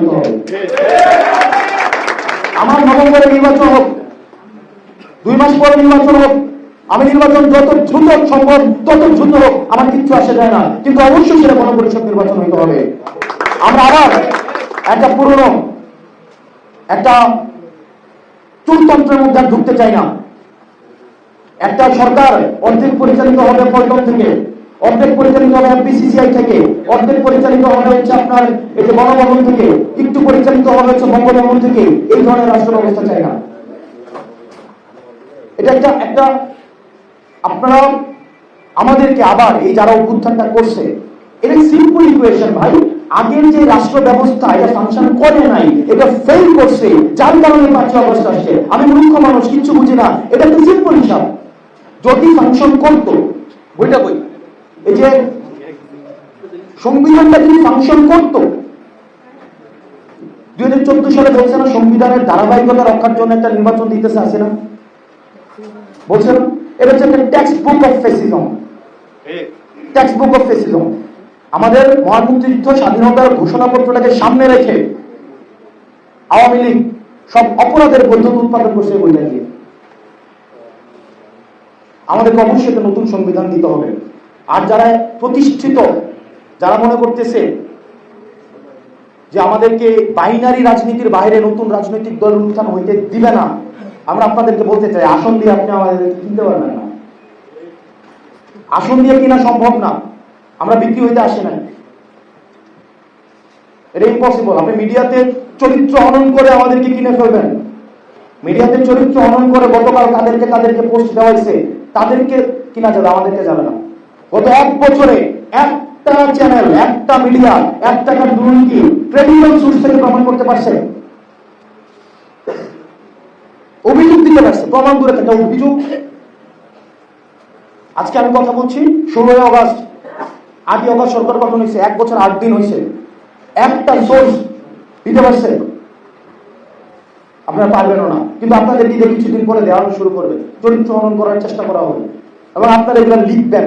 হতে হবে। আমার নভেম্বরে নির্বাচন হোক, 2 মাস পরে নির্বাচন হোক, আমি নির্বাচন যত দ্রুত সম্ভব তত দ্রুত হোক, আমার কিচ্ছু আসে যায় না, কিন্তু অবশ্যই সেটা গণপরিষদ নির্বাচন হতে হবে। আমরা আবার একটা পুরনো একটা চুরতন্ত্রের মধ্যে ঢুকতে চাই না। একটা সরকার অর্ধেক পরিচালিত হবে পল্টন থেকে, অর্ধেক পরিচালিত হবে বিসিসিআই থেকে, অর্ধেক পরিচালিত হবে হচ্ছে আপনার এই যে গণভবন থেকে, একটু পরিচালিত হবে হচ্ছে বঙ্গভবন থেকে। এই ধরনের রাষ্ট্র ব্যবস্থা চাই না। এটা একটা আপনারা আমাদেরকে আবার এই যারা অভ্যুত্থানটা করছে, এটা সিম্পল ইকুয়েশন ভাই। আগের যে রাষ্ট্র ব্যবস্থা এটা ফাংশন করে নাই, এটা ফেল করছে, যার কারণে 5ই আগস্ট আসছে। আমি মূর্খ মানুষ, কিচ্ছু বুঝি না, এটা তো সিম্পল হিসাব। যদি ফাংশন করতো, বইটা বই এই যে সংবিধানটা যদি ফাংশন করতো, 2014 সালে বলছে না সংবিধানের ধারাবাহিকতা রক্ষার জন্য একটা নির্বাচন দিতেছে, আছে না? বলছে না? এটা হচ্ছে একটা text book of fascism. Text book of fascism. আমাদের মহান মুক্তিযুদ্ধ স্বাধীনতার ঘোষণাপত্রটাকে সামনে রেখে আওয়ামী লীগ সব অপরাধের বৈধতা উৎপাদন করছে বইটা দিয়ে। আমাদেরকে অবশ্যই একটা নতুন সংবিধান দিতে হবে। আর যারা প্রতিষ্ঠিত, যারা মনে করতেছে যে আমাদেরকে বাইনারি রাজনীতির বাইরে নতুন রাজনৈতিক দল উত্থান হইতে দিবে না, আমরা আপনাদেরকে বলতে চাই, আসন দিয়ে আপনি আমাদেরকে কিনতে পারবেন না। আসন দিয়ে কিনা সম্ভব না, আমরা বিক্রি হইতে আসি না, এটা ইম্পসিবল। আপনি মিডিয়াতে চরিত্র হনন করে আমাদেরকে কিনে ফেলবেন। মিডিয়াতে চরিত্র হনন করে গতকাল তাদেরকে পোস্ট দেওয়া হয়েছে, তাদেরকে কিনা যাবে, আমাদেরকে যাবে না। গত 1 বছরে একটা চ্যানেল, একটা মিডিয়া 1 টাকার দুর্নীতি ক্রেডিবল সোর্স থেকে প্রমাণ করতে পারছে, অভিযোগ দিতে পারছে, প্রমাণ দূরে থাকে অভিযোগ। আজকে আমি কথা বলছি 16 আগস্ট, 8 আগস্ট সরকার গঠন হয়েছে, 1 বছর 8 দিন হয়েছে, একটা সোর্স দিতে পারছে? আপনারা পারবেনও না, কিন্তু আপনাদের দিকে কিছুদিন পরে দেওয়ানো শুরু করবে, চরিত্র হনন করার চেষ্টা করা হবে, এবং আপনারা এগুলো লিখবেন।